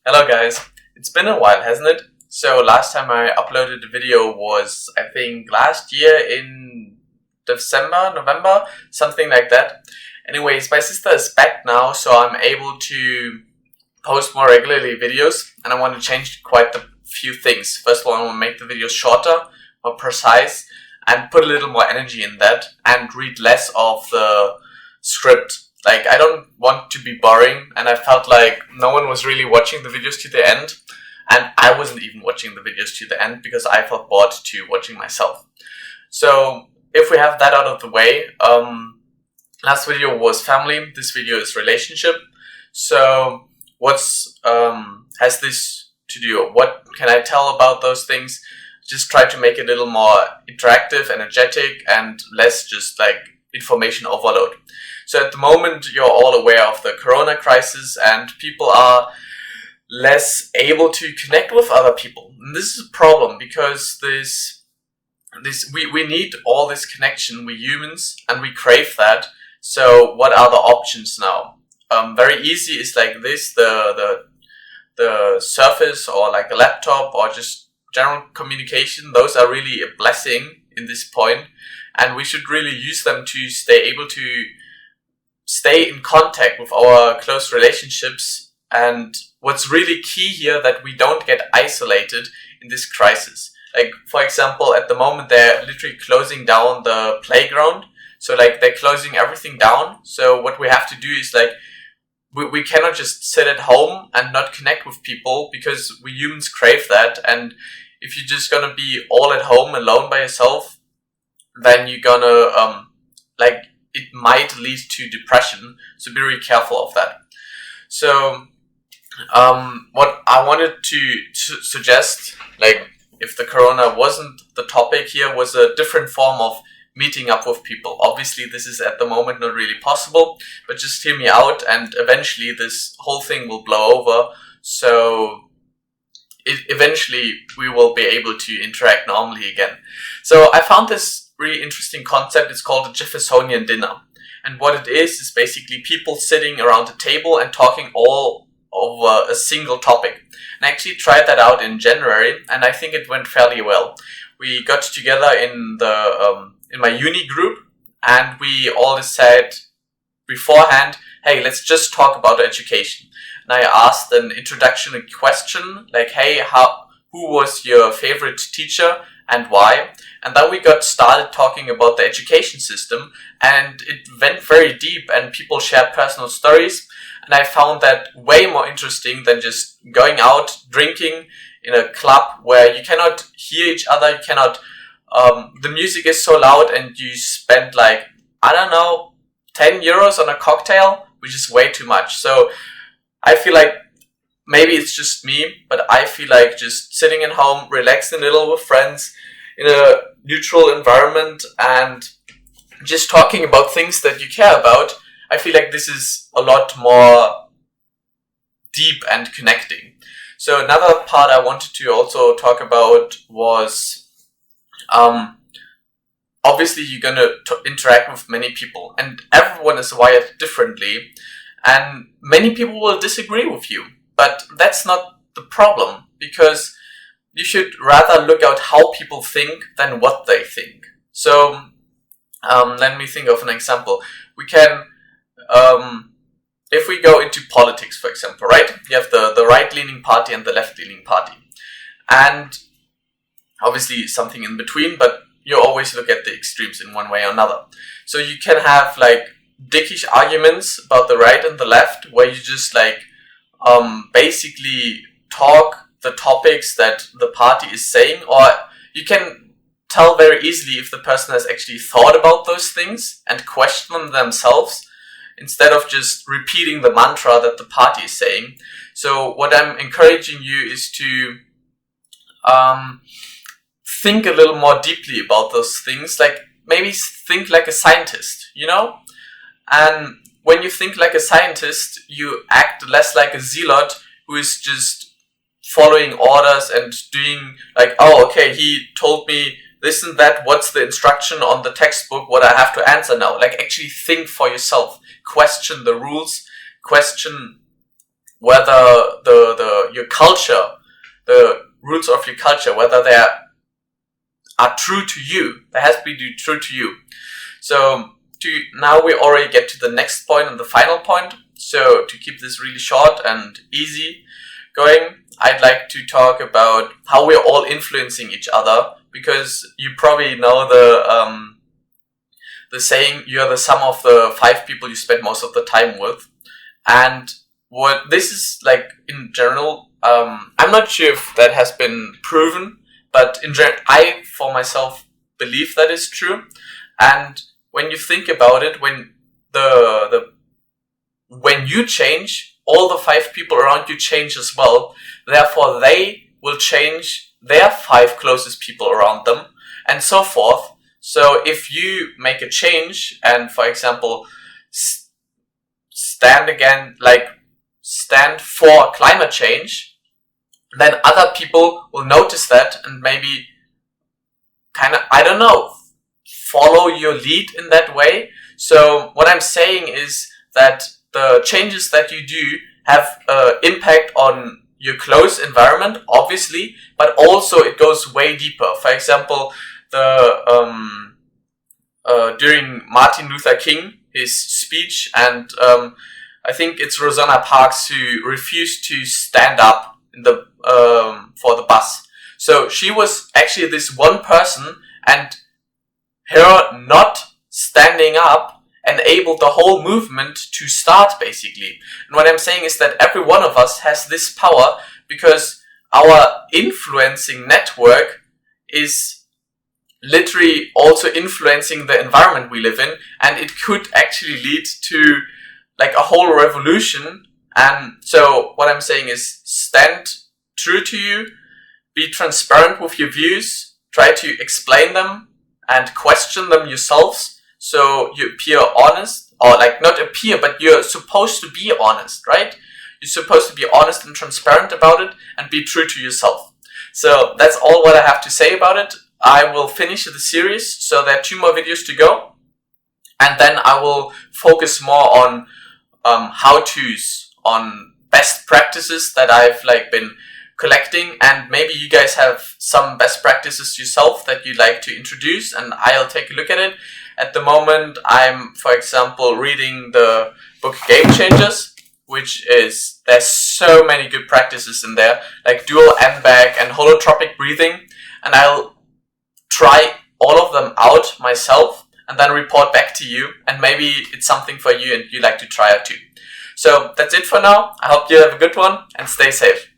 Hello guys, it's been a while, hasn't it? So last time I uploaded a video was, I think, last year in December, November, something like that. Anyways, my sister is back now, so I'm able to post more regularly videos, and I want to change quite a few things. First of all, I want to make the videos shorter, more precise, and put a little more energy in that, and read less of the script. Like, I don't want to be boring, and I felt like no one was really watching the videos to the end, and I wasn't even watching the videos to the end because I felt bored to watching myself. So if we have that out of the way, last video was family, this video is relationship. So what's has this to do? What can I tell about those things? Just try to make it a little more interactive, energetic, and less just like information overload. So at the moment, you're all aware of the corona crisis, and people are less able to connect with other people. And this is a problem because we need all this connection, we humans, and we crave that. So what are the options now? Very easy is like this, the Surface or like a laptop or just general communication. Those are really a blessing in this point, and we should really use them to stay in contact with our close relationships. And what's really key here, that we don't get isolated in this crisis. Like, for example, at the moment they're literally closing down the playground. So like they're closing everything down. So what we have to do is like, we cannot just sit at home and not connect with people, because we humans crave that. And if you're just gonna be all at home alone by yourself, then you're gonna it might lead to depression. So be really careful of that. So what I wanted to suggest, like if the corona wasn't the topic here, was a different form of meeting up with people. Obviously this is at the moment not really possible, but just hear me out, and eventually this whole thing will blow over. So eventually we will be able to interact normally again. So I found this really interesting concept. It's called the Jeffersonian dinner. And what it is basically people sitting around a table and talking all over a single topic. And I actually tried that out in January, and I think it went fairly well. We got together in my uni group, and we all said beforehand, hey, let's just talk about education. And I asked an introductory question, like, hey, who was your favorite teacher and why? And then we got started talking about the education system, and it went very deep, and people shared personal stories. And I found that way more interesting than just going out drinking in a club where you cannot hear each other, you cannot, the music is so loud, and you spend like, I don't know, 10 euros on a cocktail, which is way too much. So I feel like, maybe it's just me, but I feel like just sitting at home, relaxing a little with friends in a neutral environment, and just talking about things that you care about, I feel like this is a lot more deep and connecting. So another part I wanted to also talk about was, obviously you're going to interact with many people, and everyone is wired differently, and many people will disagree with you. But that's not the problem, because you should rather look at how people think than what they think. So let me think of an example. We can, if we go into politics, for example, right? You have the right-leaning party and the left-leaning party. And obviously something in between, but you always look at the extremes in one way or another. So you can have like dickish arguments about the right and the left, where you just like basically talk the topics that the party is saying, or you can tell very easily if the person has actually thought about those things and question them themselves, instead of just repeating the mantra that the party is saying. So what I'm encouraging you is to think a little more deeply about those things, like maybe think like a scientist, you know? And when you think like a scientist, you act less like a zealot who is just following orders and doing like, oh, okay, he told me this and that, what's the instruction on the textbook, what I have to answer now. Like, actually think for yourself, question the rules, question whether your culture, the rules of your culture, whether they are true to you. They have to be true to you. So now we already get to the next point and the final point. So to keep this really short and easy going, I'd like to talk about how we're all influencing each other, because you probably know the saying, you're the sum of the 5 people you spend most of the time with. And what this is like in general, I'm not sure if that has been proven, but in general, I for myself believe that is true. And when you think about it, when when you change, all the 5 people around you change as well. Therefore, they will change their 5 closest people around them, and so forth. So if you make a change and, for example, stand for climate change, then other people will notice that and maybe follow your lead in that way. So what I'm saying is that the changes that you do have impact on your close environment, obviously, but also it goes way deeper. For example, during Martin Luther King, his speech, and I think it's Rosanna Parks who refused to stand up for the bus. So she was actually this one person, and her not standing up enabled the whole movement to start, basically. And what I'm saying is that every one of us has this power, because our influencing network is literally also influencing the environment we live in, and it could actually lead to like a whole revolution. And so what I'm saying is, stand true to you, be transparent with your views, try to explain them and question them yourselves, so you appear honest, or like not appear, but you're supposed to be honest, right? You're supposed to be honest and transparent about it and be true to yourself. So that's all what I have to say about it. I will finish the series, so there are 2 more videos to go, and then I will focus more on how-tos, on best practices that I've been collecting, and maybe you guys have some best practices yourself that you'd like to introduce, and I'll take a look at it. At the moment, I'm, for example, reading the book Game Changers, there's so many good practices in there, like dual N-bag and holotropic breathing, and I'll try all of them out myself and then report back to you, and maybe it's something for you and you like to try it too. So that's it for now. I hope you have a good one and stay safe.